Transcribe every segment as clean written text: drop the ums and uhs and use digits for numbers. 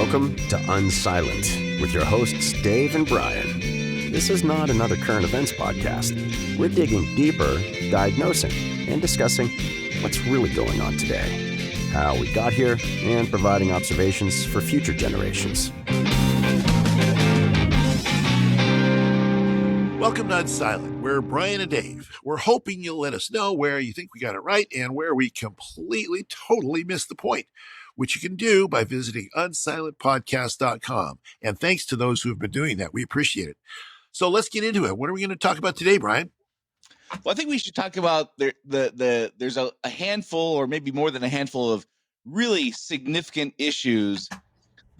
Welcome to Unsilent with your hosts Dave and Brian. This is not another current events podcast. We're digging deeper, diagnosing, and discussing what's really going on today, how we got here, and providing observations for future generations. Welcome to Unsilent. We're Brian and Dave. We're hoping you'll let us know where you think we got it right and where we completely, totally missed the point, which you can do by visiting unsilentpodcast.com. And thanks to those who have been doing that. We appreciate it. So let's get into it. What are we going to talk about today, Brian? Well, I think we should talk about there's a handful, or maybe more than a handful, of really significant issues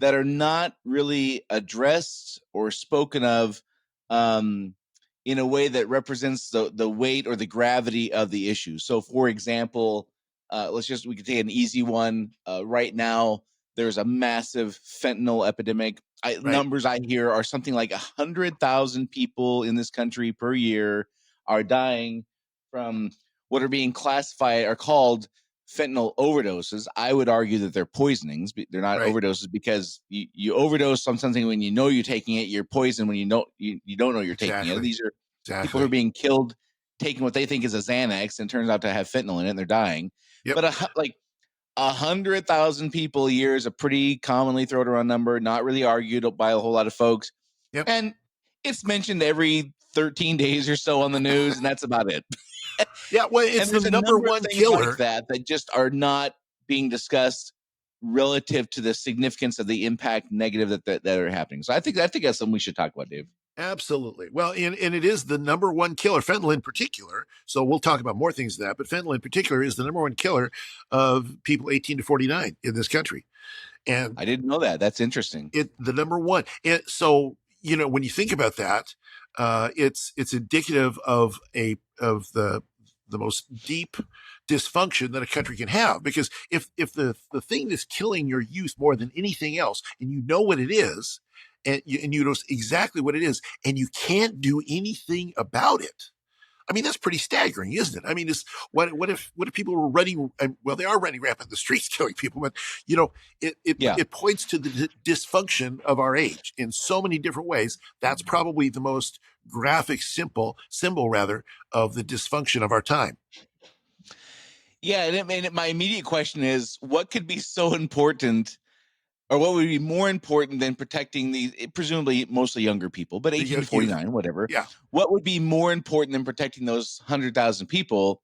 that are not really addressed or spoken of in a way that represents the weight or the gravity of the issue. So, for example, we can take an easy one. Right now, there's a massive fentanyl epidemic. Numbers I hear are something like 100,000 people in this country per year are dying from what are being classified or called fentanyl overdoses. I would argue that they're poisonings. They're not overdoses because you overdose on something when you know you're taking it. You're poisoned when you don't know you're taking it. These are people who are being killed taking what they think is a Xanax and turns out to have fentanyl in it and they're dying. Yep. But 100,000 people a year is a pretty commonly thrown around number, not really argued by a whole lot of folks. Yep. And it's mentioned every 13 days or so on the news, and that's about it. Yeah, well, it's the number one killer like that just are not being discussed relative to the significance of the impact negative that are happening. So I think that's something we should talk about, Dave. Absolutely. Well, and it is the number one killer, fentanyl in particular. So we'll talk about more things than that, but fentanyl in particular is the number one killer of people 18 to 49 in this country. And I didn't know that. That's interesting. The number one. And so, when you think about that, it's indicative of the most deep dysfunction that a country can have. Because if the thing that's killing your youth more than anything else, and you know what it is, and you know exactly what it is, and you can't do anything about it. I mean, that's pretty staggering, isn't it? I mean, what if people were running? Well, they are running rampant in the streets, killing people, but it points to the dysfunction of our age in so many different ways. That's probably the most graphic symbol of the dysfunction of our time. Yeah, and my immediate question is, what could be so important? Or what would be more important than protecting these, presumably mostly younger people, but 18 to 49, whatever. Yeah. What would be more important than protecting those 100,000 people?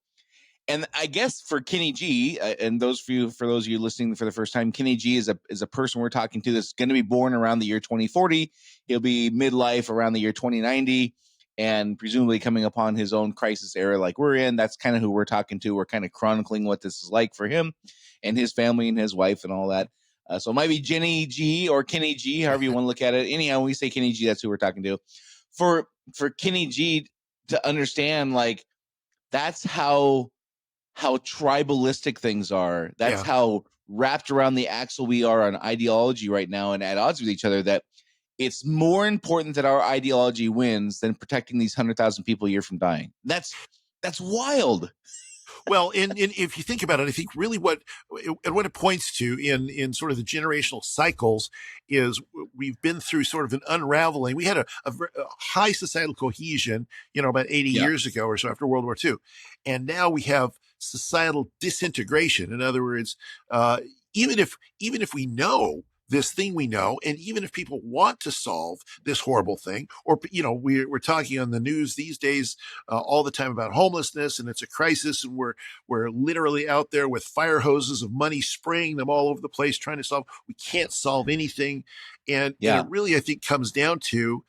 And I guess for Kenny G, and for those of you listening for the first time, Kenny G is a person we're talking to that's going to be born around the year 2040. He'll be midlife around the year 2090, and presumably coming upon his own crisis era like we're in. That's kind of who we're talking to. We're kind of chronicling what this is like for him and his family and his wife and all that. So it might be Jenny G or Kenny G, however you want to look at it. Anyhow, when we say Kenny G, that's who we're talking to. For Kenny G to understand, like, that's how tribalistic things are. That's how wrapped around the axle we are on ideology right now and at odds with each other, that it's more important that our ideology wins than protecting these 100,000 people a year from dying. That's wild. Well, and if you think about it, I think really what it points to in sort of the generational cycles is we've been through sort of an unraveling. We had a high societal cohesion, about 80 years ago or so after World War II. And now we have societal disintegration. In other words, even if we know this thing we know, and even if people want to solve this horrible thing, or, we're talking on the news these days all the time about homelessness, and it's a crisis, and we're literally out there with fire hoses of money, spraying them all over the place, trying to solve. We can't solve anything. And it really, I think, comes down to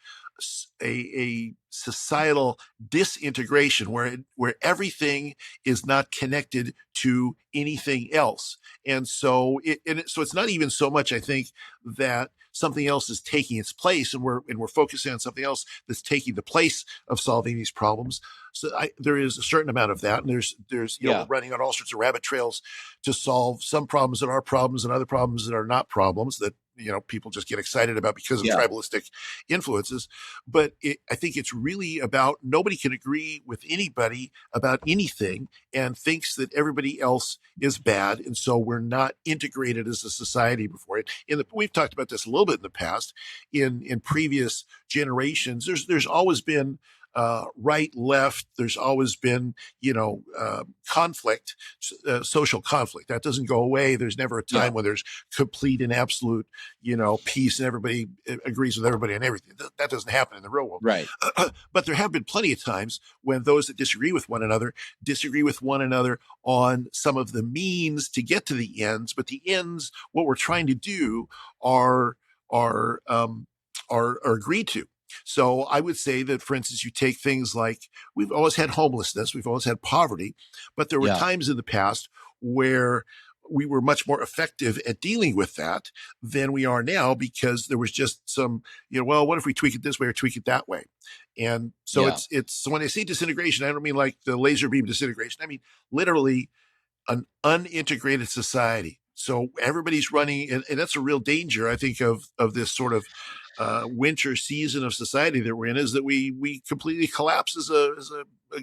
a societal disintegration where everything is not connected to anything else. And so it's not even so much, I think, that something else is taking its place and we're focusing on something else that's taking the place of solving these problems. So there is a certain amount of that. And there's we're running on all sorts of rabbit trails to solve some problems that are problems and other problems that are not problems that people just get excited about because of Yeah. tribalistic influences. But I think it's really about nobody can agree with anybody about anything and thinks that everybody else is bad. And so we're not integrated as a society before it. We've talked about this a little bit in the past. In previous generations, there's always been right, left. There's always been, conflict, social conflict. That doesn't go away. There's never a time when there's complete and absolute, peace and everybody agrees with everybody and everything. That doesn't happen in the real world. Right. But there have been plenty of times when those that disagree with one another on some of the means to get to the ends. But the ends, what we're trying to do, are agreed to. So I would say that, for instance, you take things like we've always had homelessness, we've always had poverty, but there were times in the past where we were much more effective at dealing with that than we are now, because there was just some, what if we tweak it this way or tweak it that way? And so it's so when I say disintegration, I don't mean like the laser beam disintegration. I mean literally an unintegrated society. So everybody's running, and that's a real danger, I think, of this sort of winter season of society that we're in, is that we completely collapse as a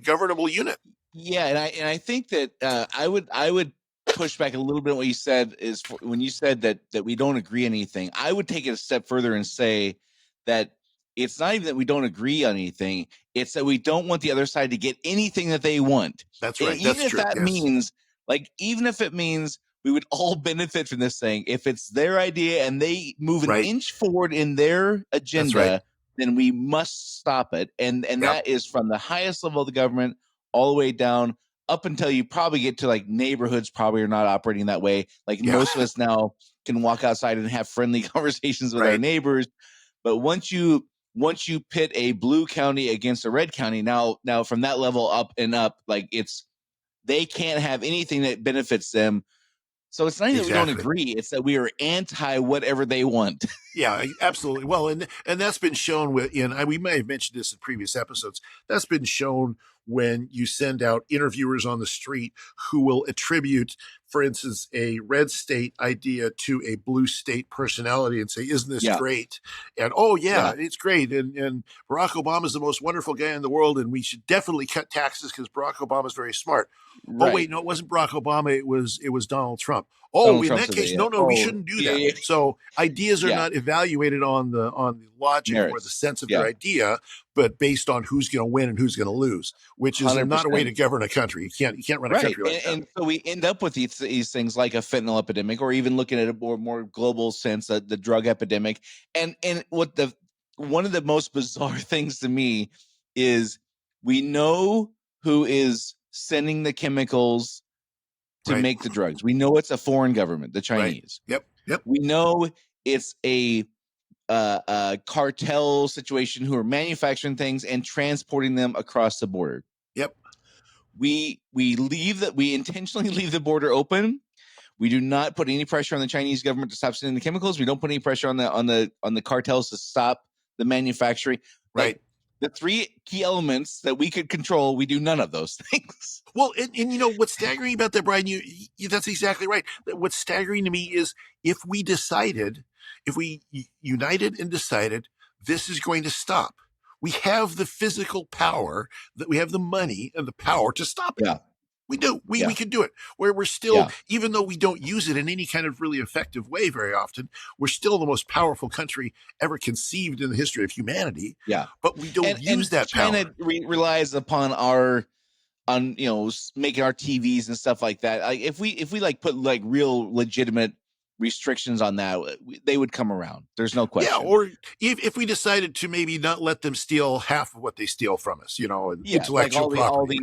governable unit. Yeah, and I think that I would push back a little bit on what you said, when you said that we don't agree on anything. I would take it a step further and say that it's not even that we don't agree on anything; it's that we don't want the other side to get anything that they want. That's right. And even That's if true. that means, even if it means we would all benefit from this thing, if it's their idea and they move an inch forward in their agenda, then we must stop it. And that is from the highest level of the government all the way down, up until you probably get to like neighborhoods probably are not operating that way. Like most of us now can walk outside and have friendly conversations with our neighbors. But once you pit a blue county against a red county, now from that level up and up, like they can't have anything that benefits them. So it's not even that we don't agree; it's that we are anti whatever they want. Yeah, absolutely. Well, and that's been shown we may have mentioned this in previous episodes. That's been shown when you send out interviewers on the street who will attribute, for instance, a red state idea to a blue state personality and say, "Isn't this great?" And it's great. And Barack Obama is the most wonderful guy in the world, and we should definitely cut taxes because Barack Obama is very smart. Right. Oh wait, no, it wasn't Barack Obama. It was Donald Trump. Oh, in that case, no, we shouldn't do that. Yeah. So ideas are not evaluated on the logic or the sense of your idea, but based on who's going to win and who's going to lose, which is 100%. Not a way to govern a country. You can't run a country like that. And so we end up with these things like a fentanyl epidemic, or even looking at a more global sense, the drug epidemic. And what one of the most bizarre things to me is we know who is sending the chemicals to make the drugs. We know it's a foreign government, the Chinese. Yep. We know it's a cartel situation who are manufacturing things and transporting them across the border. Yep. We intentionally leave the border open. We do not put any pressure on the Chinese government to stop sending the chemicals. We don't put any pressure on the cartels to stop the manufacturing. Right. The three key elements that we could control, we do none of those things. Well, and what's staggering about that, Brian, that's exactly right. What's staggering to me is if we united and decided this is going to stop, we have the physical power, that we have the money and the power to stop it. Yeah. We do. We can do it. Where we're still, even though we don't use it in any kind of really effective way very often, we're still the most powerful country ever conceived in the history of humanity. Yeah. But we don't use that power. China relies upon making our TVs and stuff like that. Like if we put like real legitimate restrictions on that, they would come around. There's no question. Yeah, or if we decided to maybe not let them steal half of what they steal from us, intellectual property.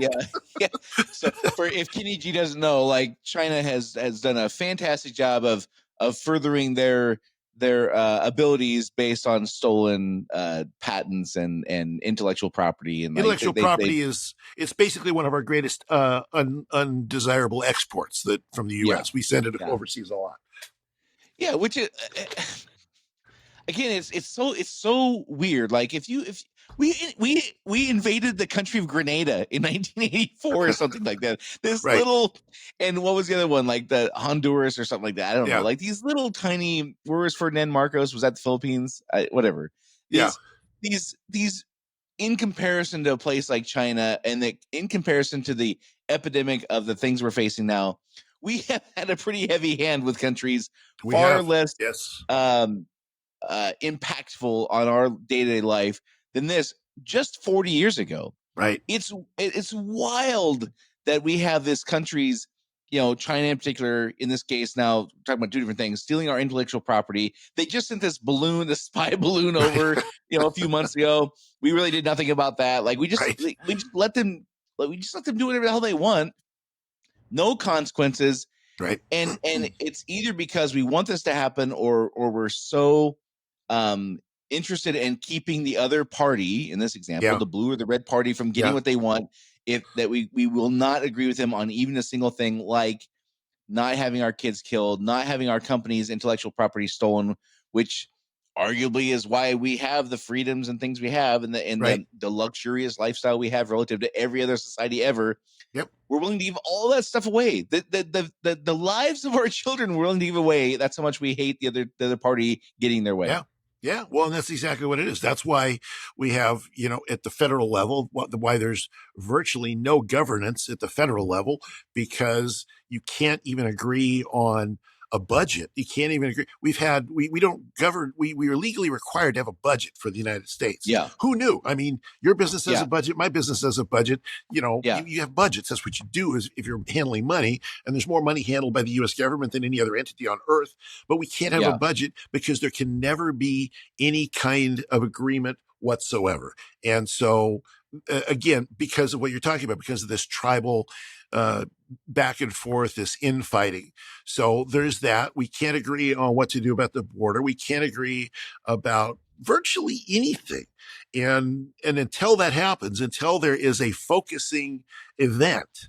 So if Kenny G doesn't know, like China has done a fantastic job of furthering their abilities based on stolen patents and intellectual property. And intellectual property it's basically one of our greatest undesirable exports from the U.S. We send it overseas a lot. Yeah, which is again, it's so weird. Like if We invaded the country of Grenada in 1984 or something like that. This Right. little, and what was the other one? Like the Honduras or something like that. I don't know. Yeah. Like these little tiny. Where was Ferdinand Marcos? Was that the Philippines? Whatever. Yeah. These in comparison to a place like China, and in comparison to the epidemic of the things we're facing now, we have had a pretty heavy hand with countries We far have. less Yes. impactful on our day-to-day life than this just 40 years ago. Right. It's wild that we have this country's, China in particular, in this case, now talking about two different things, stealing our intellectual property. They just sent this spy balloon over, a few months ago. We really did nothing about that. Like we just Right. let them do whatever the hell they want. No consequences. Right. And it's either because we want this to happen or we're so interested in keeping the other party, in this example, the blue or the red party, from getting what they want, if that we will not agree with them on even a single thing, like not having our kids killed, not having our company's intellectual property stolen, which arguably is why we have the freedoms and things we have, and the luxurious lifestyle we have relative to every other society ever. Yep. We're willing to give all that stuff away. The lives of our children we're willing to give away. That's how much we hate the other party getting their way. Yeah. Yeah. Well, and that's exactly what it is. That's why we have, at the federal level, why there's virtually no governance at the federal level, because you can't even agree on a budget. You can't even agree. We don't govern. We are legally required to have a budget for the United States. Yeah. Who knew? I mean, your business has a budget. My business has a budget. You have budgets. That's what you do is if you're handling money, and there's more money handled by the U.S. government than any other entity on earth. But we can't have a budget because there can never be any kind of agreement whatsoever. And so, again, because of what you're talking about, because of this tribal back and forth, this infighting. So there's that. We can't agree on what to do about the border. We can't agree about virtually anything. And until that happens, until there is a focusing event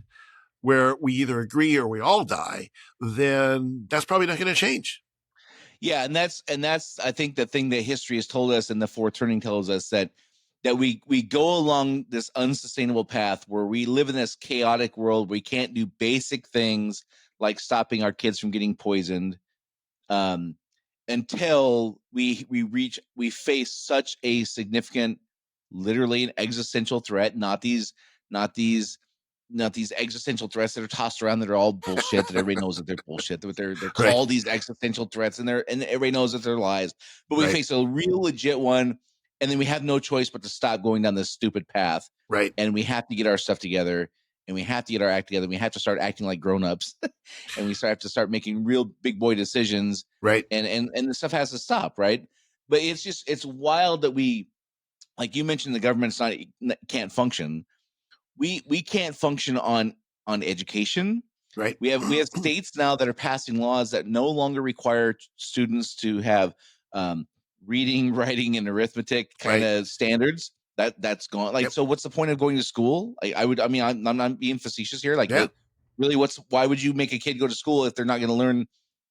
where we either agree or we all die, then that's probably not going to change. Yeah, and that's I think the thing that history has told us, and the foreturning tells us that we go along this unsustainable path where we live in this chaotic world where we can't do basic things like stopping our kids from getting poisoned, until we face such a significant, literally an existential threat, not these existential threats that are tossed around that are all bullshit, that everybody knows that they're bullshit, that they're called these existential threats, and everybody knows that they're lies. But we face a real legit one, and then we have no choice but to stop going down this stupid path. Right. And we have to get our stuff together, and we have to get our act together. We have to start acting like grown-ups, and we have to start making real big boy decisions. Right. And the stuff has to stop, right? But it's wild that we, like you mentioned, the government's can't function. We can't function on education. Right. We have states now that are passing laws that no longer require students to have reading, writing, and arithmetic kind of standards. That's gone. Like, so what's the point of going to school? I'm not being facetious here. Like, really, why would you make a kid go to school if they're not going to learn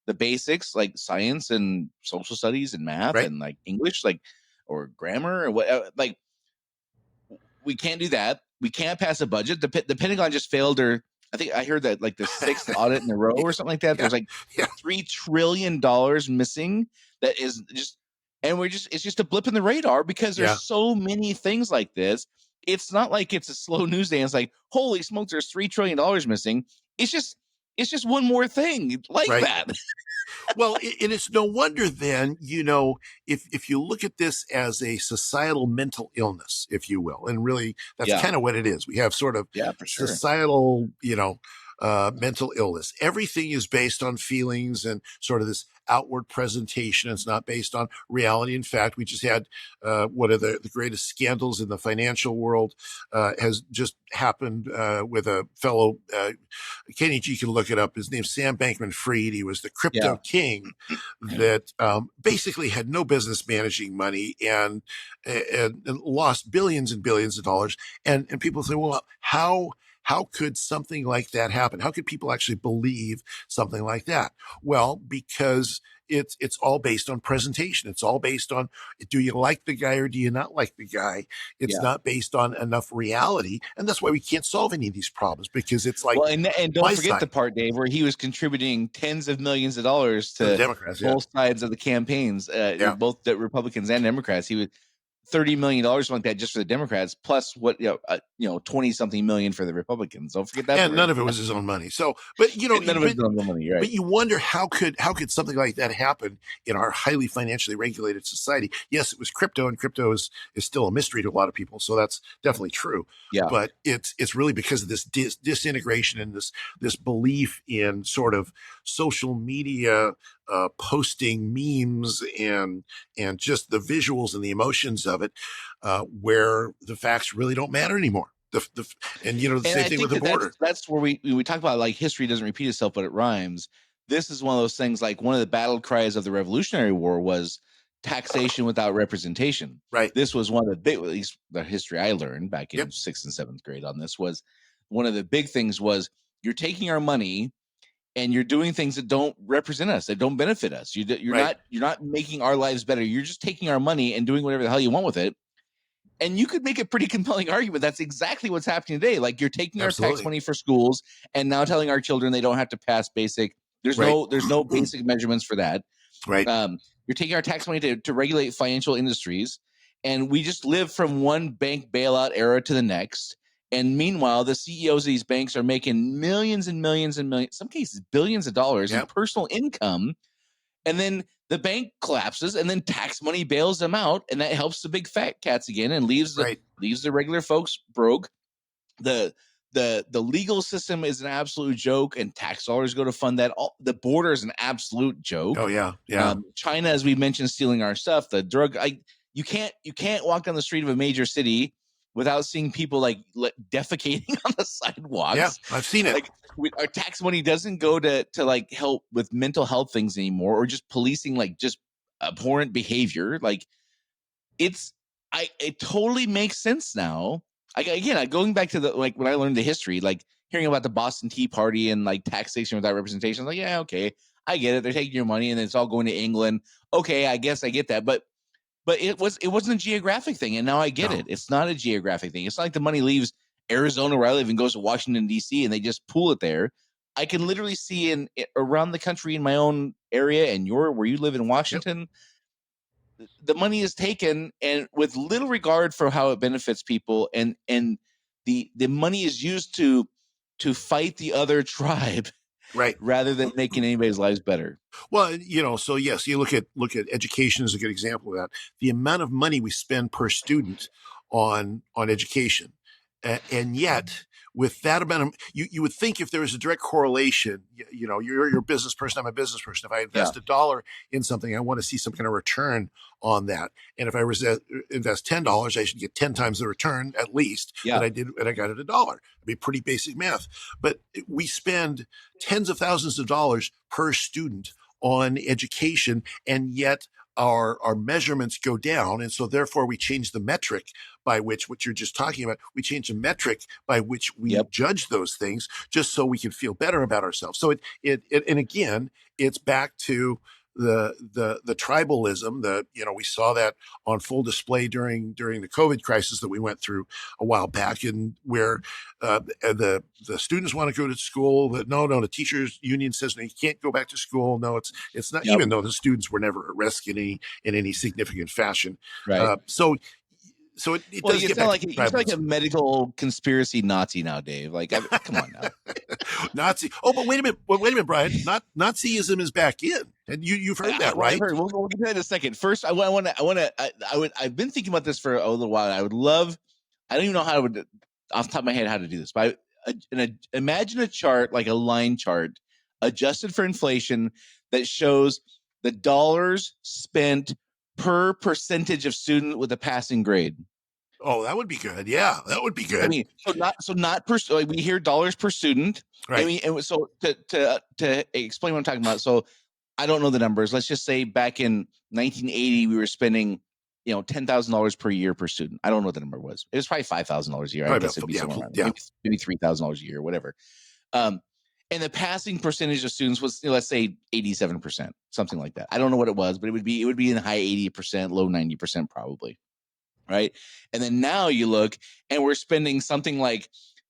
the basics, like science and social studies and math and like English, like, or grammar or what? Like, we can't do that. We can't pass a budget. The Pentagon just failed I think I heard that like the 6th audit in a row or something like that. There's like $3 trillion missing. That is just, and it's just a blip in the radar because there's so many things like this. It's not like it's a slow news day. And it's like, holy smokes, there's $3 trillion missing. It's just one more thing like that. Well, and it's no wonder then, if you look at this as a societal mental illness, if you will, and really that's kind of what it is. We have sort of societal, mental illness. Everything is based on feelings and sort of this outward presentation. It's not based on reality. In fact, we just had one of the greatest scandals in the financial world has just happened with a fellow, Kenny G can look it up. His name's Sam Bankman-Fried. He was the crypto king that basically had no business managing money and lost billions and billions of dollars. And people say, well, how how could something like that happen? How could people actually believe something like that? Well, because it's all based on presentation. It's all based on, do you like the guy or do you not like the guy? It's Yeah. not based on enough reality, and that's why we can't solve any of these problems, because it's like, Well, and don't my forget the side part, Dave, where he was contributing tens of millions of dollars to the to Democrats. Yeah, both sides of the campaigns, yeah. both the Republicans and Democrats. He was $30 million like that just for the Democrats, plus what 20 something million for the Republicans. Don't forget that And part. none of it was his own money. So, but And none of it's on the money, right? but you wonder how could something like that happen in our highly financially regulated society? Yes, it was crypto, and crypto is still a mystery to a lot of people. So that's definitely true. Yeah. But it's really because of this disintegration and this belief in sort of social media posting memes and just the visuals and the emotions of it, where the facts really don't matter anymore. And the same thing with the border. That's where we talk about, like, history doesn't repeat itself, but it rhymes. This is one of those things, like one of the battle cries of the Revolutionary War was taxation without representation. Right. This was one of the big, at least the history I learned back in Yep. 6th and 7th grade on this, was one of the big things was, you're taking our money and you're doing things that don't represent us, that don't benefit us. You're Right. not making our lives better. You're just taking our money and doing whatever the hell you want with it. And you could make a pretty compelling argument. That's exactly what's happening today. Like, you're taking our tax money for schools and now telling our children they don't have to pass basic. There's Right. no basic measurements for that. Right. You're taking our tax money to regulate financial industries, and we just live from one bank bailout era to the next. And meanwhile, the CEOs of these banks are making millions and millions and millions, some cases billions of dollars in personal income. And then the bank collapses, and then tax money bails them out, and that helps the big fat cats again, and leaves the regular folks broke. The legal system is an absolute joke, and tax dollars go to fund that. The border is an absolute joke. Oh yeah. China, as we mentioned, stealing our stuff. The drug. You can't walk down the street of a major city without seeing people like defecating on the sidewalks. Yeah, I've seen it. Like, our tax money doesn't go to like help with mental health things anymore, or just policing like just abhorrent behavior. Like, it totally makes sense now. Going back to like when I learned the history, like hearing about the Boston Tea Party and like taxation without representation, like, yeah, okay, I get it. They're taking your money and it's all going to England. Okay, I guess I get that, but it wasn't a geographic thing, and now I get it. It's not a geographic thing. It's not like the money leaves Arizona, where I live, and goes to Washington D.C. and they just pool it there. I can literally see around the country in my own area, and where you live in Washington. The money is taken, and with little regard for how it benefits people, and the money is used to fight the other tribe, right, rather than making anybody's lives better. Well, so yes, you look at education as a good example of that. The amount of money we spend per student on education, and yet with that amount of, you would think if there was a direct correlation, you're a business person, I'm a business person. If I invest $1 in something, I want to see some kind of return on that. And if I invest $10, I should get 10 times the return at least that I did when I got it $1. It'd be pretty basic math. But we spend tens of thousands of dollars per student on education, and yet our measurements go down. And so therefore we change the metric by which, what you're just talking about, we change the metric by which we judge those things, just so we can feel better about ourselves. So and again, it's back to the tribalism. We saw that on full display during the COVID crisis that we went through a while back, and where the students want to go to school, but no, the teachers union says no, you can't go back to school. No, it's not, even though the students were never at risk in any significant fashion. Right. So it does get back like to you're like a medical conspiracy Nazi now, Dave. Like, come on now. Nazi. Oh, but wait a minute, Brian. Nazism is back in, and you've heard that, right? I've heard. We'll get to that in a second. First, I've been thinking about this for a little while. I don't even know off the top of my head how to do this, but imagine a chart, like a line chart, adjusted for inflation, that shows the dollars spent per percentage of student with a passing grade. Oh, that would be good. Yeah, that would be good. I mean, not per. Like, we hear dollars per student, right? And so to explain what I'm talking about. So I don't know the numbers. Let's just say back in 1980, we were spending $10,000 per year per student. I don't know what the number was. It was probably $5,000 a year. I Probably guess it'd be yeah, somewhere around yeah. there. Maybe $3,000 a year, whatever. And the passing percentage of students was, let's say 87%, something like that. I don't know what it was, but it would be in the high 80%, low 90% probably. Right. And then now you look and we're spending something like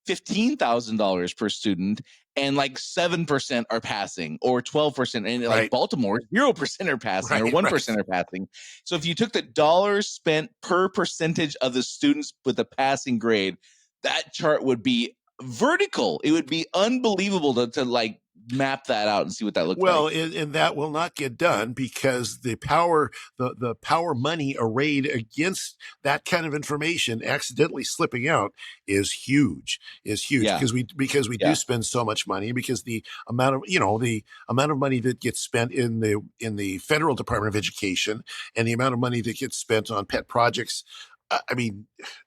$15,000 per student, and like 7% are passing, or 12%. And like Right. Baltimore, 0% are passing, or Right, 1% right. are passing. So if you took the dollars spent per percentage of the students with a passing grade, that chart would be vertical. It would be unbelievable to like map that out and see what that looked Well, like. and that will not get done because the power money arrayed against that kind of information accidentally slipping out is huge. Yeah. Because we do Yeah. spend so much money, because the amount of money that gets spent in the federal Department of Education, and the amount of money that gets spent on pet projects, I mean,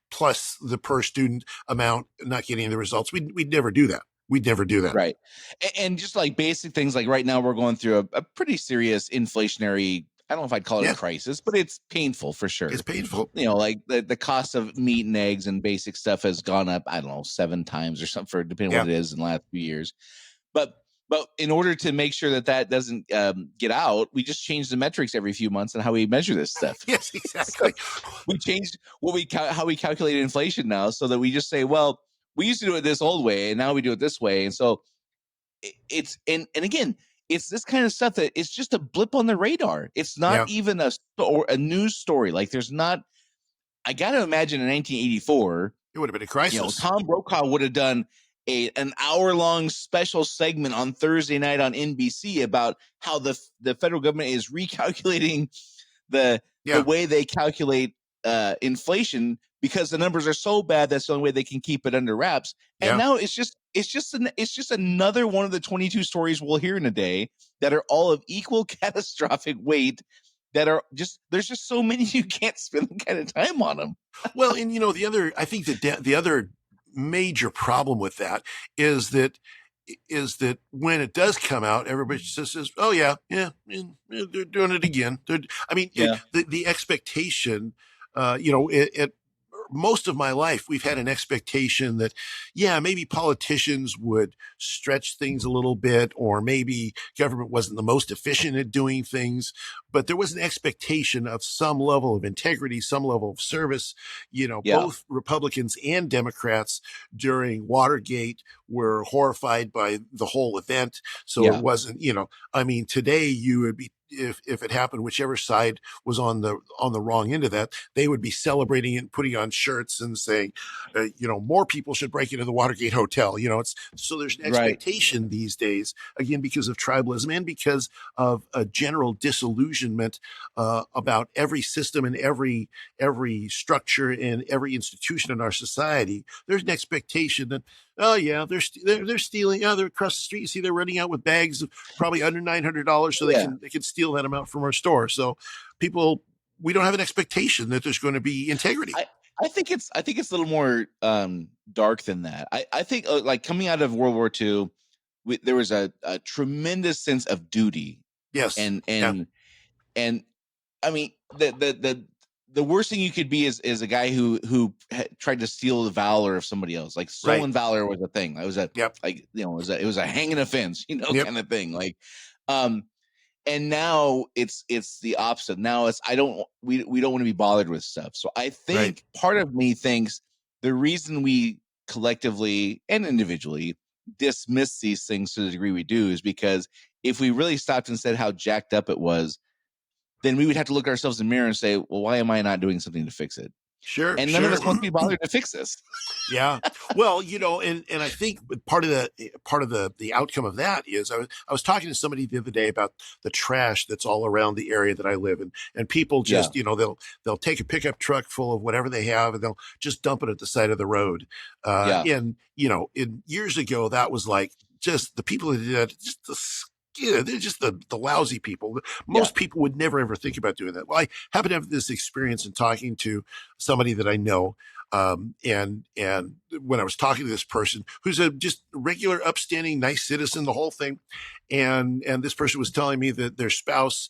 plus the per student amount not getting the results, we'd never do that. We'd never do that. Right. And just like basic things, like right now we're going through a pretty serious inflationary, I don't know if I'd call it Yeah. a crisis, but it's painful for sure. It's painful. Like the cost of meat and eggs and basic stuff has gone up, I don't know, 7 times or something, for depending on what it is in the last few years. But in order to make sure that doesn't get out, we just change the metrics every few months on how we measure this stuff. Yes, exactly. So we changed how we calculate inflation now, so that we just say, well, we used to do it this old way, and now we do it this way. And so it's and again, it's this kind of stuff that it's just a blip on the radar. It's not even a news story. Like there's not. I got to imagine in 1984, it would have been a crisis. Tom Brokaw would have done an hour-long special segment on Thursday night on NBC about how the federal government is recalculating the way they calculate inflation, because the numbers are so bad that's the only way they can keep it under wraps. And now it's just another one of the 22 stories we'll hear in a day that are all of equal catastrophic weight, that are just, there's just so many you can't spend the kind of time on them. Well, and I think that the other major problem with that is that when it does come out, everybody just says, "Oh yeah, they're doing it again." The expectation, most of my life, we've had an expectation that, maybe politicians would stretch things a little bit, or maybe government wasn't the most efficient at doing things, but there was an expectation of some level of integrity, some level of service. Both Republicans and Democrats during Watergate were horrified by the whole event. So it wasn't, today you would be, if it happened, whichever side was on the wrong end of that, they would be celebrating it and putting on shirts and saying, more people should break into the Watergate Hotel. So there's an expectation these days, again, because of tribalism and because of a general disillusionment about every system and every structure and every institution in our society. There's an expectation that, oh yeah, they're stealing. Oh, they're across the street. You see, they're running out with bags of probably under $900, so they can steal that amount from our store. So we don't have an expectation that there's going to be integrity. I think it's a little more dark than that. I think like coming out of World War II, there was a tremendous sense of duty. Yes, and I mean the worst thing you could be is a guy who tried to steal the valor of somebody else. Like stolen valor was a thing. It was it was a hanging offense, kind of thing. Like, and now it's the opposite. Now we don't want to be bothered with stuff. So I think part of me thinks the reason we collectively and individually dismiss these things to the degree we do is because if we really stopped and said how jacked up it was, then we would have to look ourselves in the mirror and say, well, why am I not doing something to fix it? Sure. And none of us want to be bothered to fix this. Yeah. Well, and I think part of the outcome of that is I was talking to somebody the other day about the trash that's all around the area that I live in, and people just, they'll take a pickup truck full of whatever they have and they'll just dump it at the side of the road. And in years ago, that was like just the people that did that, just they're just the lousy people. Most people would never ever think about doing that. Well, I happen to have this experience in talking to somebody that I know And when I was talking to this person who's a just regular, upstanding, nice citizen, the whole thing, and this person was telling me that their spouse,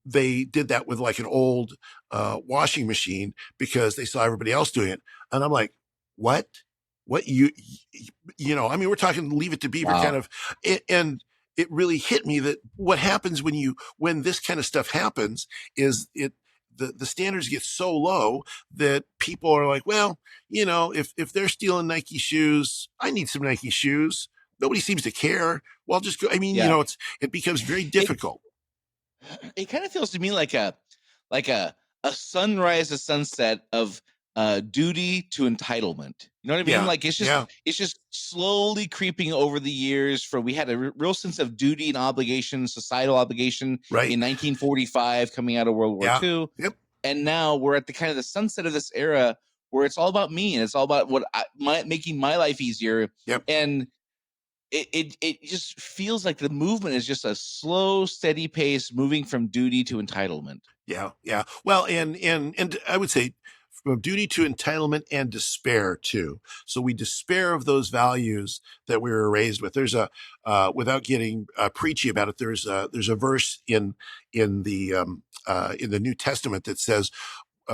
they did that with like an old washing machine because they saw everybody else doing it, and I'm like, what? What you know? I mean, we're talking Leave It to Beaver kind of, and it really hit me that what happens when this kind of stuff happens is the standards get so low that people are like, well, if they're stealing Nike shoes, I need some Nike shoes. Nobody seems to care. Well, just go. I mean, it becomes very difficult. It kind of feels to me like a sunrise to sunset of duty to entitlement. You know what I mean? Yeah, Like it's just slowly creeping over the years. From we had a real sense of duty and obligation, societal obligation right. in 1945, coming out of World War II. Yep. And now we're at the kind of the sunset of this era where it's all about me and it's all about making my life easier. Yep. And it just feels like the movement is just a slow, steady pace moving from duty to entitlement. Yeah. Yeah. Well, and I would say from duty to entitlement and despair too. So we despair of those values that we were raised with. There's without getting preachy about it, there's a verse in the New Testament that says,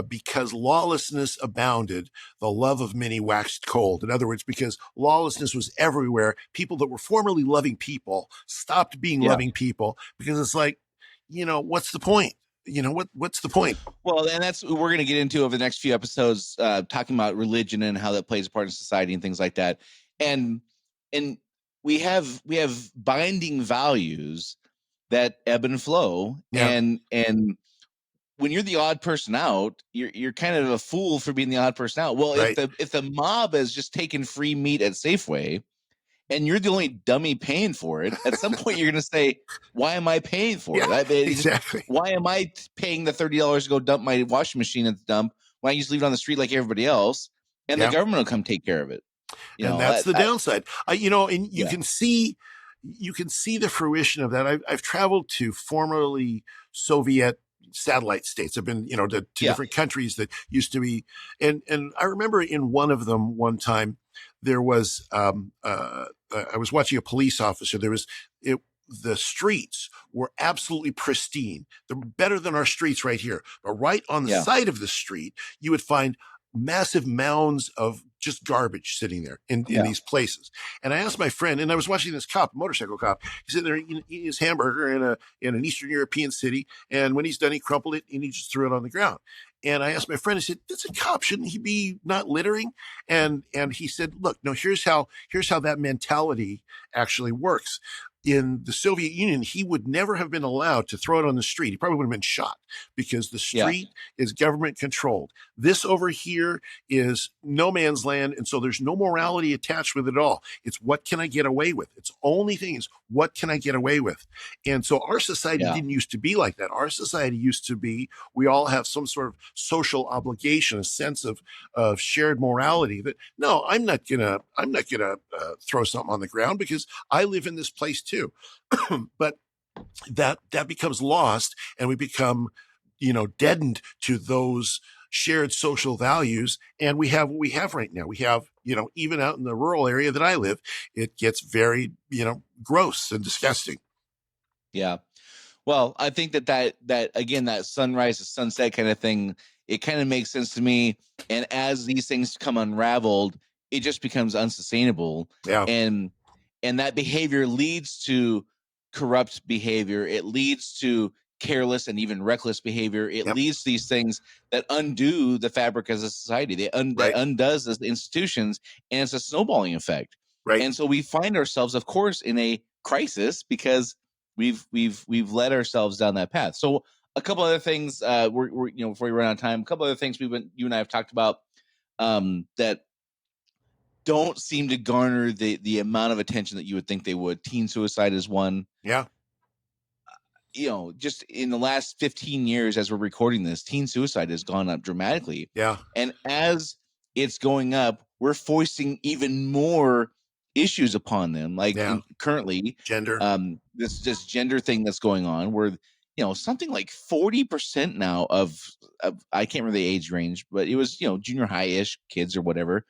because lawlessness abounded, the love of many waxed cold. In other words, because lawlessness was everywhere, people that were formerly loving people stopped being loving people, because it's like, what's the point? What's the point? Well, and that's what we're going to get into over the next few episodes, talking about religion and how that plays a part in society and things like that. And we have binding values that ebb and flow. Yeah. And when you're the odd person out, you're kind of a fool for being the odd person out. Well, right. if the mob has just taken free meat at Safeway, and you're the only dummy paying for it, at some point you're going to say, why am I paying for it? Exactly. Why am I paying the $30 to go dump my washing machine at the dump? Why don't you just leave it on the street like everybody else? And the government will come take care of it. That's the downside. And you can see the fruition of that. I've traveled to formerly Soviet satellite states. I've been, to different countries that used to be, and I remember in one of them one time there was, I was watching a police officer. The streets were absolutely pristine. They're better than our streets right here. But right on the side of the street, you would find massive mounds of just garbage sitting there in these places. And I asked my friend, and I was watching this cop, motorcycle cop, he's sitting there eating his hamburger in an Eastern European city. And when he's done, he crumpled it and he just threw it on the ground. And I asked my friend, I said, that's a cop. Shouldn't he be not littering? And he said, look, no, here's how that mentality actually works. In the Soviet Union, he would never have been allowed to throw it on the street. He probably would have been shot because the street is government controlled. This over here is no man's land. And so there's no morality attached with it at all. It's what can I get away with? It's only thing is, what can I get away with? And so our society didn't used to be like that. Our society used to be, we all have some sort of social obligation, a sense of shared morality that, no, I'm not gonna throw something on the ground because I live in this place too. But that becomes lost, and we become, deadened to those shared social values. And we have what we have right now. We have, even out in the rural area that I live, it gets very, gross and disgusting. Yeah. Well, I think that again, that sunrise to sunset kind of thing, it kind of makes sense to me. And as these things come unraveled, it just becomes unsustainable. Yeah. And that behavior leads to corrupt behavior. It leads to careless and even reckless behavior. It leads to these things that undo the fabric as a society. That undoes the institutions, and it's a snowballing effect. Right. And so we find ourselves, of course, in a crisis because we've led ourselves down that path. So a couple other things, we're before we run out of time, a couple other things you and I have talked about that don't seem to garner the amount of attention that you would think they would. Teen suicide is one. Yeah. Just in the last 15 years, as we're recording this, teen suicide has gone up dramatically. Yeah. And as it's going up, we're foisting even more issues upon them. Like currently, gender, this gender thing that's going on, where something like 40% now of I can't remember the age range, but it was, junior high-ish kids or whatever.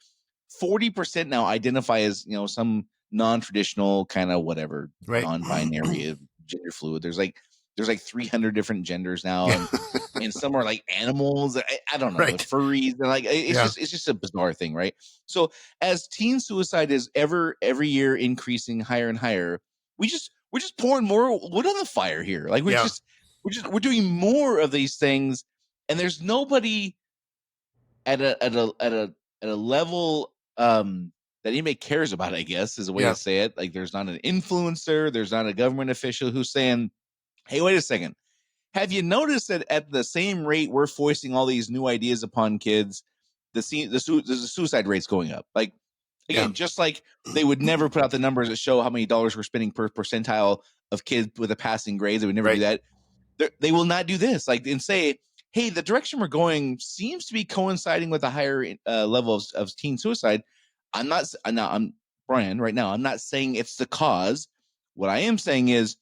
40% now identify as, some non-traditional kind of whatever, Right. non-binary, gender fluid. There's like 300 different genders now, Yeah. and some are like animals. I don't know, the Right. furries. And like it's Yeah. just a bizarre thing, right? So as teen suicide is every year increasing higher and higher, we're just pouring more wood on the fire here. Like Yeah. we're doing more of these things, and there's nobody at a level that anybody cares about, I guess, is a way Yeah. to say it. Like there's not an influencer, there's not a government official who's saying, "Hey, wait a second. Have you noticed that at the same rate we're foisting all these new ideas upon kids, the suicide rate's going up?" Like Yeah. again, just like they would never put out the numbers that show how many dollars we're spending per percentile of kids with a passing grade. They would never do Right. that. They will not do this. Like and say, hey, the direction we're going seems to be coinciding with a higher level of teen suicide. I'm Brian right now. I'm not saying it's the cause. What I am saying is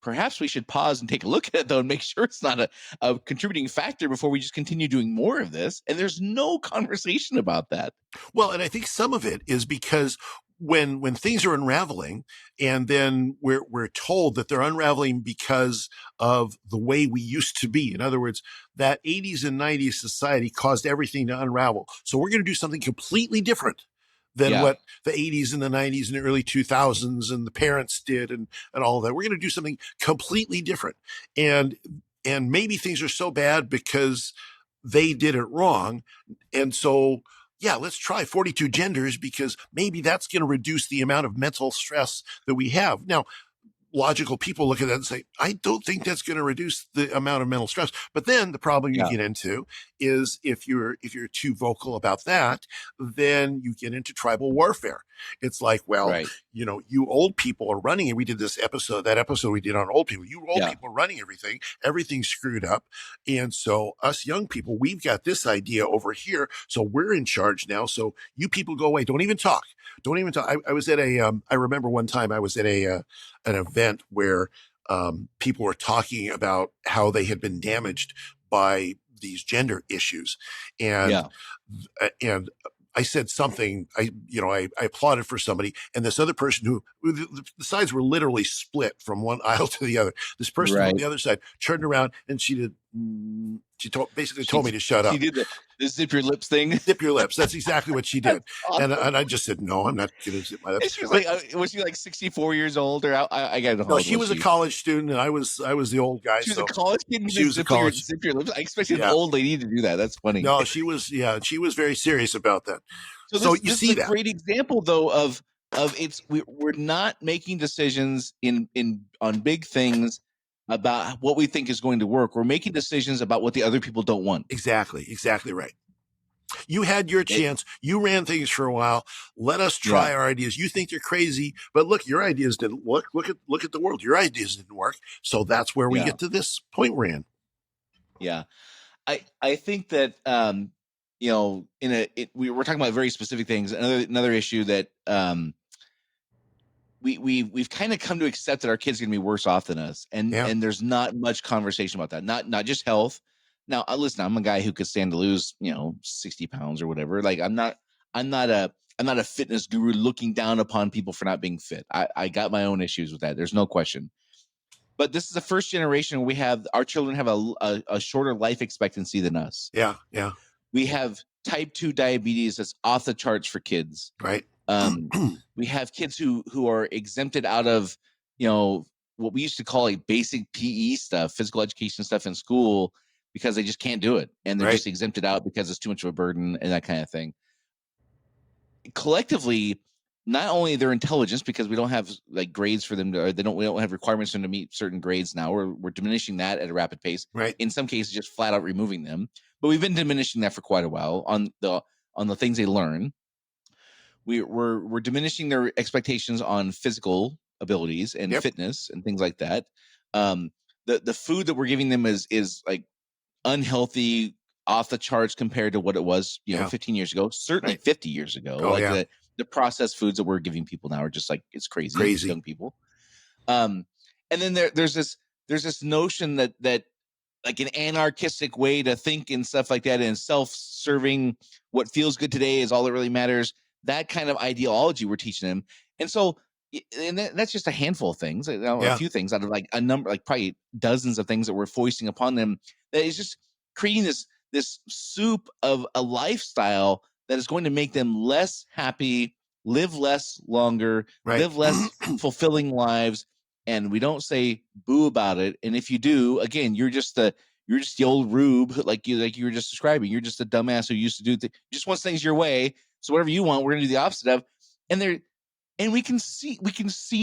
perhaps we should pause and take a look at it though and make sure it's not a contributing factor before we just continue doing more of this. And there's no conversation about that. Well, and I think some of it is because when things are unraveling, and then we're told that they're unraveling because of the way we used to be. In other words, that 80s and 90s society caused everything to unravel. So we're going to do something completely different than what the 80s and the 90s and the early 2000s and the parents did and all of that. We're going to do something completely different. And maybe things are so bad because they did it wrong. And so yeah, let's try 42 genders because maybe that's going to reduce the amount of mental stress that we have. Now, logical people look at that and say, I don't think that's going to reduce the amount of mental stress. But then the problem you get into is if you're too vocal about that, then you get into tribal warfare. It's like, well, you old people are running it. We did that episode we did on old people. You old people are running everything. Everything's screwed up. And so us young people, we've got this idea over here. So we're in charge now. So you people go away. Don't even talk. Don't even talk. I was at I remember one time I was at an event where people were talking about how they had been damaged by these gender issues. And I said something, I applauded for somebody, and this other person who the sides were literally split from one aisle to the other. This person on the other side turned around and she did. She basically told me to shut up. She did the zip your lips thing. Zip your lips. That's exactly what she did. Awesome. And I just said, no, I'm not going to zip my lips. She was was she like 64 years old or I got to know. No, she was a college student and I was the old guy. She was a college kid. She was a college. Zip your lips. I expected an old lady to do that. That's funny. No, she was very serious about that. So this is a great example though of we're not making decisions on big things about what we think is going to work. We're making decisions about what the other people don't want. Exactly right. You had your chance. You ran things for a while. Let us try our ideas. You think you're crazy, but look, your ideas didn't work. Look at the world. Your ideas didn't work. So that's where we get to this point we're in. Yeah. I think that we're talking about very specific things. Another issue that we've kind of come to accept that our kids are going to be worse off than us, and there's not much conversation about that. Not just health. Now, listen, I'm a guy who could stand to lose 60 pounds or whatever. Like I'm not a fitness guru looking down upon people for not being fit. I got my own issues with that. There's no question. But this is the first generation where our children have a shorter life expectancy than us. Yeah. We have type 2 diabetes that's off the charts for kids. Right. We have kids who are exempted out of, what we used to call like basic PE stuff, physical education stuff in school, because they just can't do it. And they're just exempted out because it's too much of a burden and that kind of thing. Collectively, not only their intelligence, because we don't have like grades for them we don't have requirements for them to meet certain grades now. We're diminishing that at a rapid pace. Right. In some cases, just flat out removing them. But we've been diminishing that for quite a while on the things they learn. We're diminishing their expectations on physical abilities and fitness and things like that. The food that we're giving them is like unhealthy, off the charts compared to what it was 15 years ago, certainly 50 years ago. The processed foods that we're giving people now are just like, it's crazy. Young people. And then there's this there's this notion that like an anarchistic way to think and stuff like that, and self-serving, what feels good today is all that really matters. That kind of ideology we're teaching them. And so, and that's just a handful of things, a Yeah. few things out of like a number, like probably dozens of things that we're foisting upon them, that is just creating this soup of a lifestyle that is going to make them less happy, live less longer, Right. live less fulfilling lives. And we don't say boo about it. And if you do, again, you're just the old rube, like you were just describing. You're just a dumbass who used to do just wants things your way. So whatever you want, we're gonna do the opposite of. And there, and we can see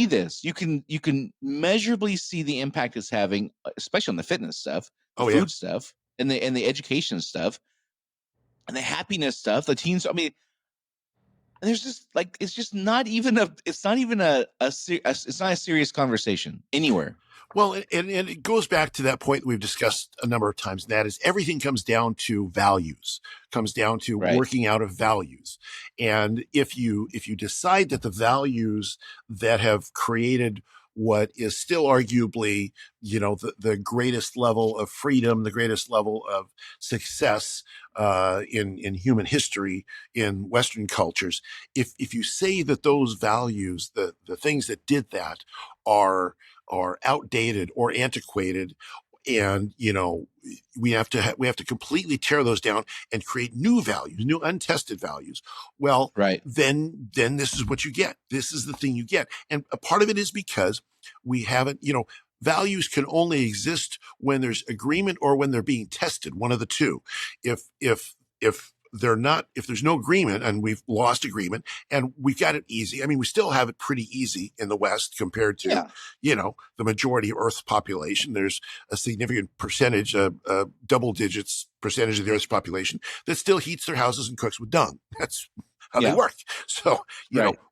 this. You can measurably see the impact it's having, especially on the fitness stuff, the Oh yeah. food stuff, and the education stuff, and the happiness stuff, the teens. I mean, and there's just like it's just not even a it's not even it's not a serious conversation anywhere. Well, and it goes back to that point that we've discussed a number of times. And that is, everything comes down to values, comes down to Right. working out of values. And if you decide that the values that have created what is still arguably, the greatest level of freedom, the greatest level of success in human history in Western cultures, if you say that those values, the things that did that, are outdated or antiquated, and we have to completely tear those down and create new values, new untested values. Well, Right. then this is what you get. This is the thing you get. And a part of it is because we haven't, values can only exist when there's agreement or when they're being tested, one of the two. If they're not, if there's no agreement and we've lost agreement and we've got it easy. I mean, we still have it pretty easy in the West compared to, the majority of Earth's population. There's a significant percentage, double digits percentage of the Earth's population that still heats their houses and cooks with dung. That's how they work. So,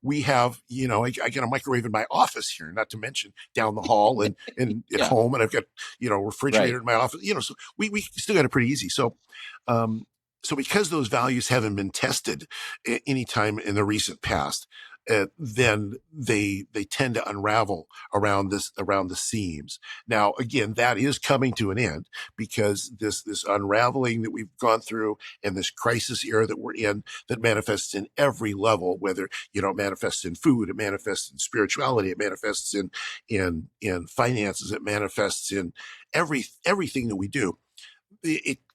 we have, I got a microwave in my office here, not to mention down the hall and at home. And I've got, refrigerator in my office, so we still got it pretty easy. So, so because those values haven't been tested any time in the recent past, then they tend to unravel around the seams. Now, again, that is coming to an end because this unraveling that we've gone through and this crisis era that we're in, that manifests in every level, whether, it manifests in food, it manifests in spirituality, it manifests in finances, it manifests in everything that we do.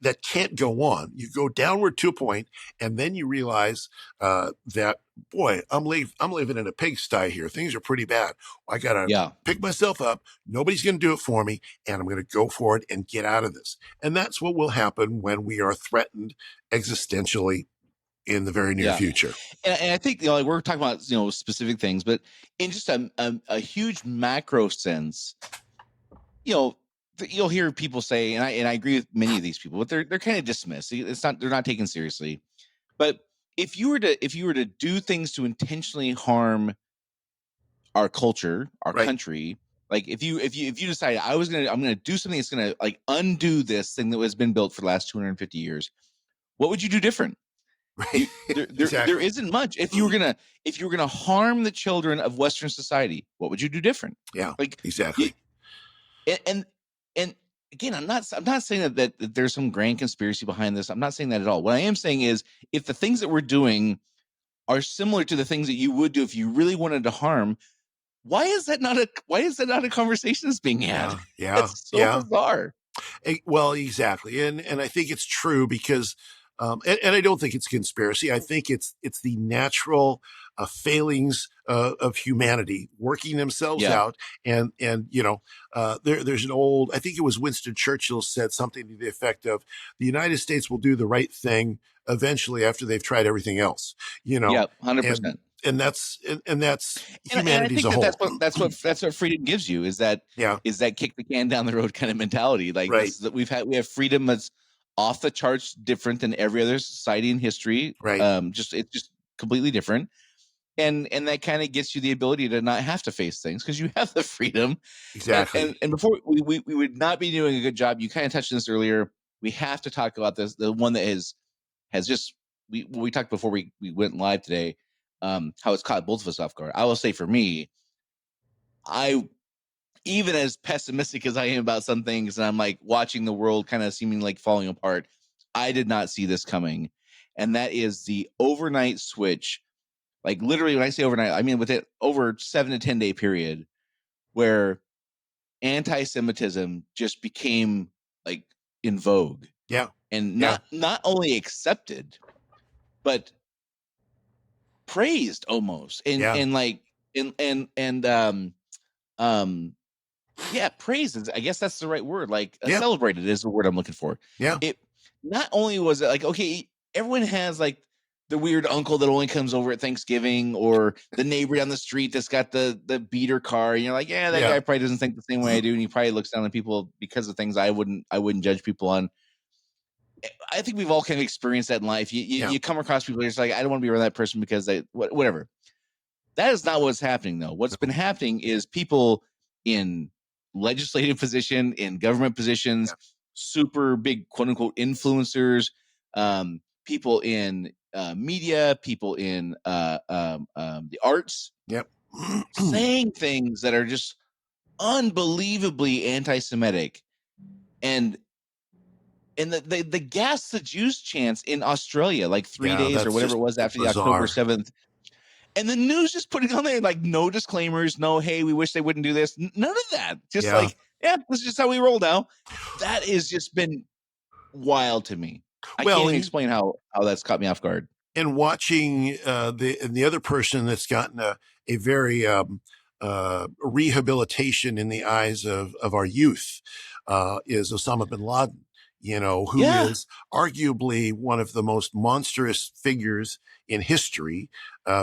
That can't go on. You go downward to a point, and then you realize that, boy, I'm living in a pigsty here. Things are pretty bad. I gotta pick myself up. Nobody's gonna do it for me, and I'm gonna go for it and get out of this. And that's what will happen when we are threatened existentially in the very near future. And I think like we're talking about specific things, but in just a huge macro sense, you'll hear people say, and I agree with many of these people, but they're kind of dismissed. They're not taken seriously. But if you were to do things to intentionally harm our culture, our country, like if you decide I'm gonna do something that's gonna like undo this thing that has been built for the last 250 years, what would you do different? Right. There isn't much. If you were gonna harm the children of Western society, what would you do different? Yeah, like exactly. And again, I'm not saying that there's some grand conspiracy behind this. I'm not saying that at all. What I am saying is, if the things that we're doing are similar to the things that you would do if you really wanted to harm, why is that not a conversation that's being had? Yeah. It's so bizarre. Well, exactly. And I think it's true because, and I don't think it's conspiracy. I think it's the natural failings of humanity working themselves out. And there's an old, I think it was Winston Churchill said something to the effect of, the United States will do the right thing eventually after they've tried everything else, 100%. And that's humanity and I think as a whole. that's what freedom gives you, is that kick the can down the road kind of mentality. Like this is that we have freedom that's off the charts, different than every other society in history. Right. It's just completely different. And that kind of gets you the ability to not have to face things because you have the freedom. Exactly. And before we would not be doing a good job. You kind of touched on this earlier. We have to talk about this. The one that has just we talked before we went live today. How it's caught both of us off guard. I will say for me, I even as pessimistic as I am about some things, and I'm like watching the world kind of seeming like falling apart, I did not see this coming. And that is the overnight switch. Like literally when I say overnight, I mean within over 7 to 10 day period where anti-Semitism just became like in vogue. Yeah. And Yeah. not only accepted, but praised almost. And Yeah. and like and yeah, praise is, I guess that's the right word. Like Yeah. celebrated is the word I'm looking for. Yeah. It not only was it like, okay, everyone has like the weird uncle that only comes over at Thanksgiving, or the neighbor down the street that's got the beater car, and you're like, yeah, that Yeah. guy probably doesn't think the same way I do, and he probably looks down on people because of things I wouldn't judge people on. I think we've all kind of experienced that in life. You come across people, you're just like, I don't want to be around that person because they whatever. That is not what's happening, though. What's been happening is people in legislative position, in government positions, super big quote unquote influencers, people in media, people in the arts, Yep. saying things that are just unbelievably anti-Semitic, and the gas the Jews chants in Australia, like 3 days or That's whatever just it was after the October bizarre. 7th. And the news just putting on there like no disclaimers, no, hey, we wish they wouldn't do this. None of that. Just like, yeah, this is just how we roll now. That has just been wild to me. I can't even explain how that's caught me off guard. And watching the other person that's gotten a very rehabilitation in the eyes of our youth is Osama bin Laden, who is arguably one of the most monstrous figures in history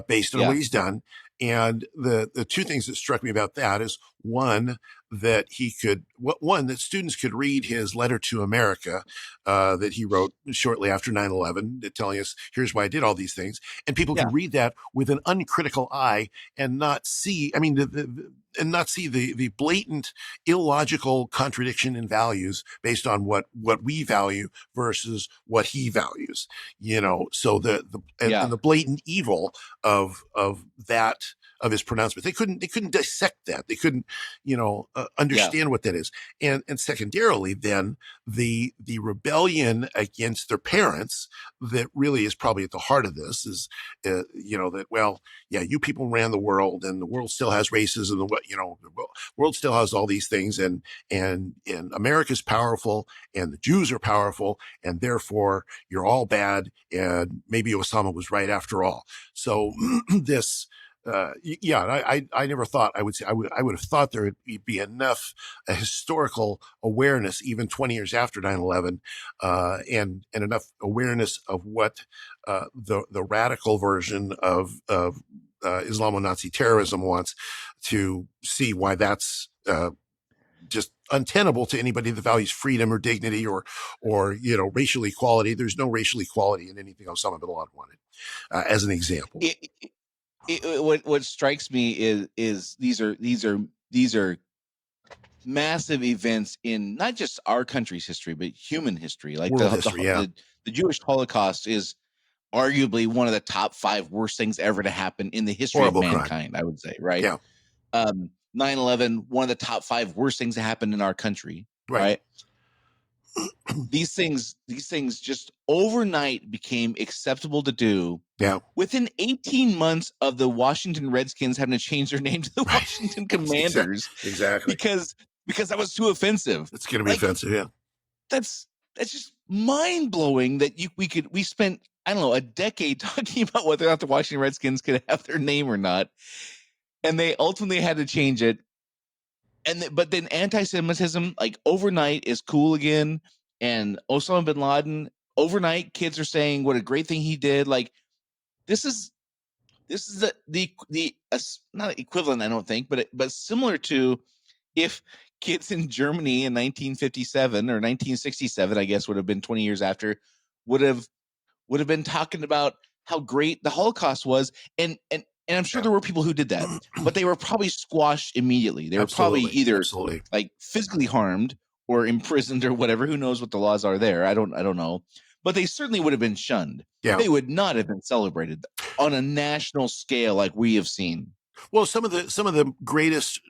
based on what he's done. And the two things that struck me about that is one, that that students could read his letter to America that he wrote shortly after 9/11, telling us, here's why I did all these things. And people could read that with an uncritical eye and not see, the blatant illogical contradiction in values based on what we value versus what he values, so the blatant evil of that, of his pronouncement. They couldn't dissect that. They couldn't, understand what that is. And secondarily, then the rebellion against their parents that really is probably at the heart of this is, that, well, yeah, you people ran the world, and the world still has racism, and the world still has all these things, and America's powerful, and the Jews are powerful, and therefore you're all bad, and maybe Osama was right after all. So this. I never thought, I would have thought there would be enough historical awareness, even 20 years after 9/11, and enough awareness of what the radical version of Islamo-Nazi terrorism wants, to see why that's just untenable to anybody that values freedom or dignity or racial equality. There's no racial equality in anything Osama bin Laden wanted, as an example. What strikes me is these are massive events in not just our country's history, but human history. Like world history, the Jewish Holocaust is arguably one of the top 5 worst things ever to happen in the history of mankind, crime. I would say, right? Yeah. 9/11, one of the top 5 worst things that happened in our country, right? These things just overnight became acceptable to do. Yeah. Within 18 months of the Washington Redskins having to change their name to the Washington Commanders. Exactly. Because that was too offensive. It's going to be offensive, yeah. That's just mind-blowing that we spent, I don't know, a decade talking about whether or not the Washington Redskins could have their name or not. And they ultimately had to change it. But then anti-Semitism, like overnight, is cool again. And Osama bin Laden, overnight, kids are saying what a great thing he did. Like, this is the not equivalent, I don't think, but similar to if kids in Germany in 1957 or 1967, I guess would have been 20 years after, would have been talking about how great the Holocaust was, and I'm sure there were people who did that, but they were probably squashed immediately. They were probably either like physically harmed or imprisoned or whatever. Who knows what the laws are there? I don't know. But they certainly would have been shunned. Yeah. They would not have been celebrated on a national scale like we have seen. Well, some of the greatest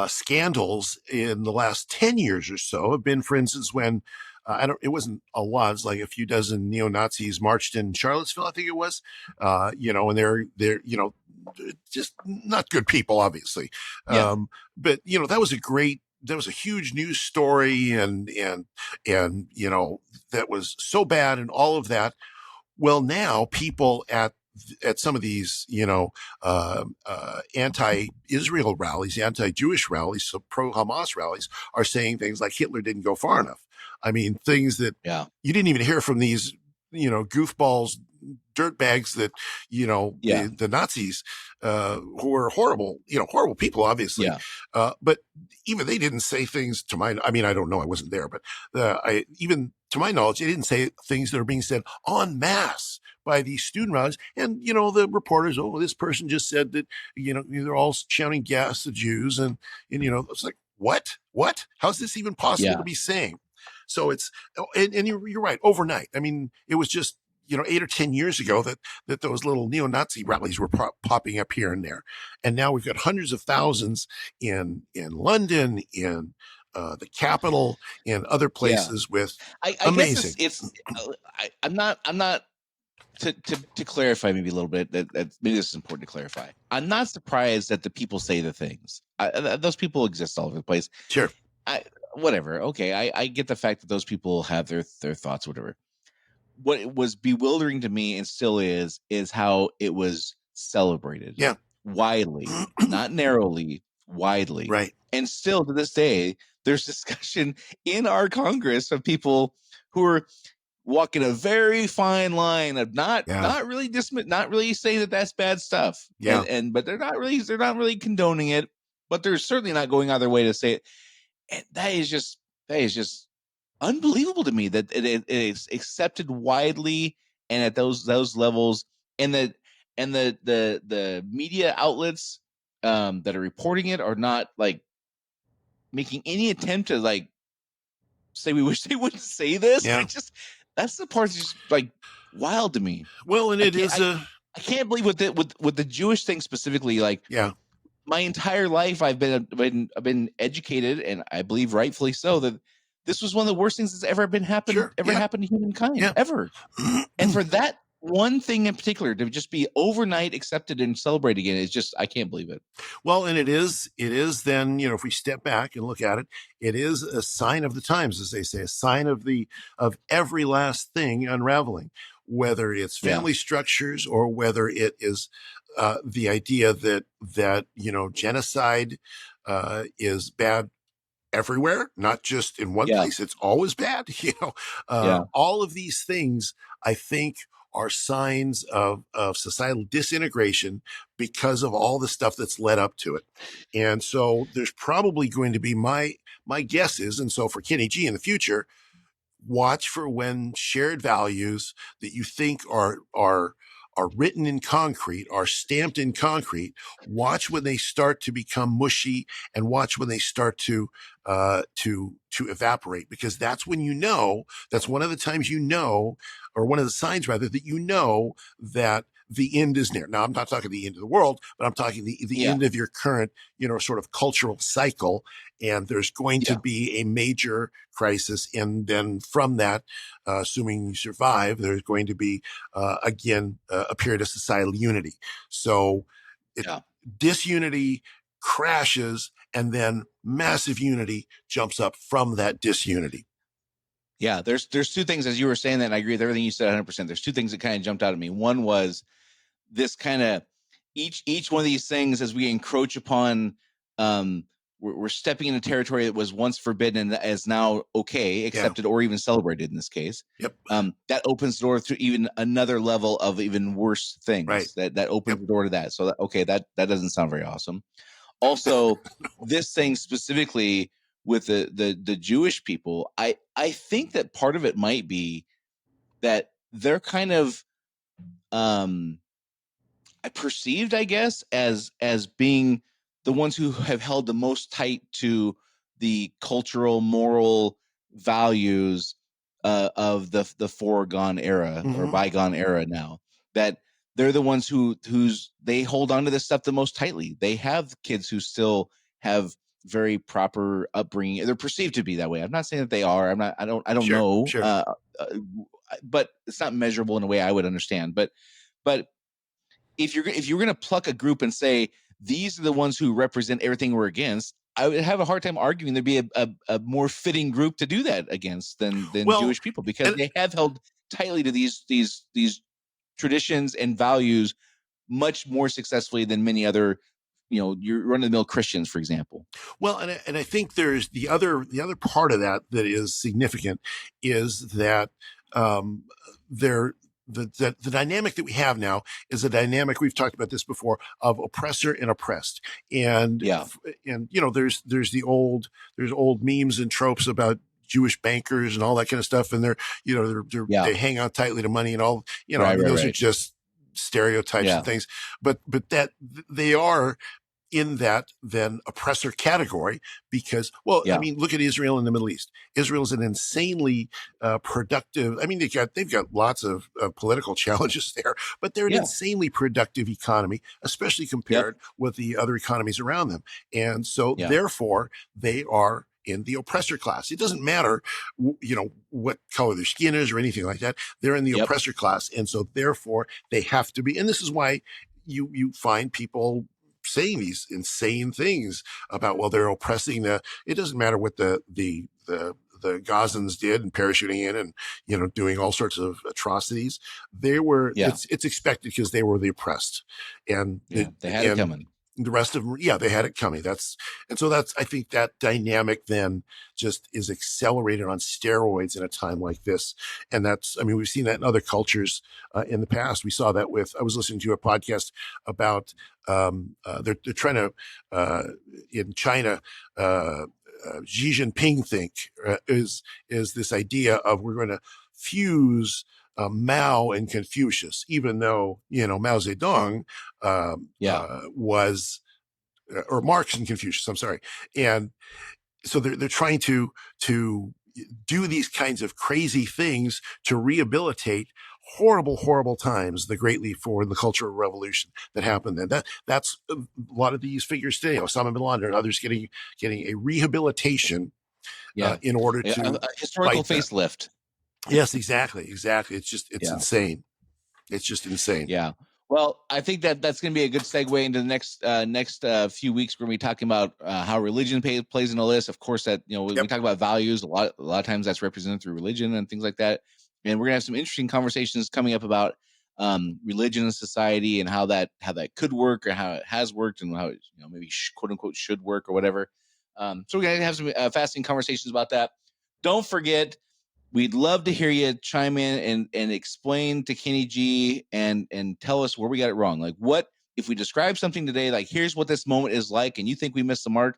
scandals in the last 10 years or so have been, for instance, when it wasn't a lot. It's like a few dozen neo-Nazis marched in Charlottesville, I think it was, and they're, just not good people, obviously. Yeah. But, that was a huge news story and, that was so bad and all of that. Well, now people at some of these, anti-Israel rallies, anti-Jewish rallies, so pro-Hamas rallies, are saying things like Hitler didn't go far enough. I mean, things that you didn't even hear from these, goofballs, dirtbags that, the Nazis, who were horrible people, obviously. But even they didn't say things I don't know, I wasn't there, but even to my knowledge, they didn't say things that are being said en masse by these student rallies. And, the reporters, this person just said that, they're all shouting gas the Jews. And it's like, what? How's this even possible to be saying? So it's, and you're right, overnight. I mean, it was just, 8 or 10 years ago that those little neo-Nazi rallies were popping up here and there. And now we've got hundreds of thousands in London, in the capital, in other places with I amazing. Guess I'm not to clarify maybe a little bit that maybe this is important to clarify. I'm not surprised that the people say the things. Those people exist all over the place. Sure. Whatever. Okay. I get the fact that those people have their thoughts, whatever. What was bewildering to me and still is how it was celebrated. Yeah. Widely, not narrowly, widely. Right. And still to this day, there's discussion in our Congress of people who are walking a very fine line of not really saying that that's bad stuff. Yeah. But they're not really condoning it, but they're certainly not going out of their way to say it. And that is just unbelievable to me that it is accepted widely and at those levels, and the media outlets that are reporting it are not like making any attempt to like say we wish they wouldn't say this. Yeah. That's the part that's just like wild to me. Well, and I can't believe with the Jewish thing specifically, like my entire life I've been educated, and I believe rightfully so, that this was one of the worst things that's ever happened to humankind ever. And for that one thing in particular to just be overnight accepted and celebrated again is just, I can't believe it. Well, and it is then, if we step back and look at it, it is a sign of the times, as they say, a sign of every last thing unraveling, whether it's family structures or whether it is the idea that genocide is bad everywhere, not just in one place. It's always bad. All of these things, I think, are signs of societal disintegration because of all the stuff that's led up to it. And so there's probably going to be my guess is, and so for Kenny G in the future, watch for when shared values that you think are written in concrete, are stamped in concrete. Watch when they start to become mushy, and watch when they start to evaporate, because that's when that's one of the times or one of the signs rather, that that the end is near. Now, I'm not talking the end of the world, but I'm talking the end of your current, sort of cultural cycle. And there's going to be a major crisis. And then from that, assuming you survive, there's going to be, again, a period of societal unity. So disunity crashes, and then massive unity jumps up from that disunity. Yeah, there's two things, as you were saying that, and I agree with everything you said 100%. There's two things that kind of jumped out at me. One was this kind of each one of these things, as we encroach upon, we're stepping into territory that was once forbidden and is now okay, accepted, or even celebrated in this case. Yep. That opens the door to even another level of even worse things. Right. That opens the door to that. So that doesn't sound very awesome. Also, this thing specifically with the Jewish people, I think that part of it might be that they're kind of perceived, I guess, as being the ones who have held the most tight to the cultural, moral values of the foregone era or bygone era now. That they're the ones they hold on to this stuff the most tightly. They have kids who still have very proper upbringing. They're perceived to be that way. I'm not saying that they are. I don't Sure, know. sure. But it's not measurable in a way I would understand. But if you're going to pluck a group and say these are the ones who represent everything we're against, I would have a hard time arguing there'd be a more fitting group to do that against than Well, Jewish people, because and they have held tightly to these traditions and values much more successfully than many other, your run-of-the-mill Christians, for example. Well, and I think there's the other part of that is significant is that there the dynamic that we have now is a dynamic, we've talked about this before, of oppressor and oppressed, and Yeah. and there's old memes and tropes about Jewish bankers and all that kind of stuff, and they hang on tightly to money and all, those are just stereotypes and things, but that they are in that then oppressor category because, I mean, look at Israel and the Middle East. Israel is an insanely productive. I mean, they've got lots of political challenges there, but they're an insanely productive economy, especially compared with the other economies around them. And so therefore they are in the oppressor class. It doesn't matter, what color their skin is or anything like that. They're in the oppressor class. And so therefore they have to be, and this is why you find people saying these insane things about, well, they're oppressing it doesn't matter what the Gazans did and parachuting in and, doing all sorts of atrocities. They were, it's expected because they were the oppressed, and they had it coming. The rest of them, they had it coming. I think that dynamic then just is accelerated on steroids in a time like this. And we've seen that in other cultures in the past. We saw that I was listening to a podcast about, they're trying to, in China, Xi Jinping is this idea of we're going to fuse Mao and Confucius, even though, Mao Zedong was, or Marx and Confucius, I'm sorry. And so they're trying to do these kinds of crazy things to rehabilitate horrible times, the Great Leap Forward, the Cultural Revolution that happened then. That's a lot of these figures today, Osama bin Laden and others getting a rehabilitation in order to a historical facelift. Yes, exactly. It's insane. It's just insane. Yeah. Well, I think that's going to be a good segue into the next few weeks. We're going to be talking about how religion plays in a list. Of course, that we talk about values a lot of times. That's represented through religion and things like that. And we're going to have some interesting conversations coming up about religion and society and how that could work or how it has worked and how it, maybe quote unquote should work or whatever. So we're going to have some fascinating conversations about that. Don't forget, we'd love to hear you chime in and explain to Kenny G and tell us where we got it wrong. Like, what if we describe something today, like here's what this moment is like, and you think we missed the mark,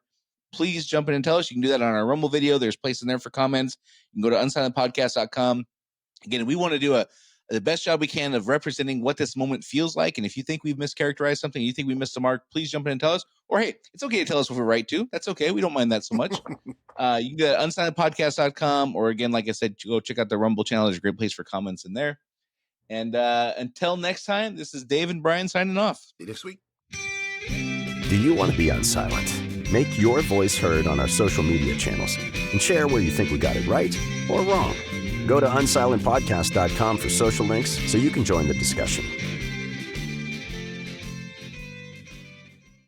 please jump in and tell us. You can do that on our Rumble video. There's a place in there for comments. You can go to unsilentpodcast.com. Again, we want to do the best job we can of representing what this moment feels like. And if you think we've mischaracterized something, you think we missed the mark, please jump in and tell us. Or, hey, it's okay to tell us if we're right, too. That's okay. We don't mind that so much. You can go to unsilentpodcast.com. Or, again, like I said, go check out the Rumble channel. There's a great place for comments in there. And until next time, this is Dave and Brian signing off. See you next week. Do you want to be unsilent? Make your voice heard on our social media channels and share where you think we got it right or wrong. Go to unsilentpodcast.com for social links so you can join the discussion.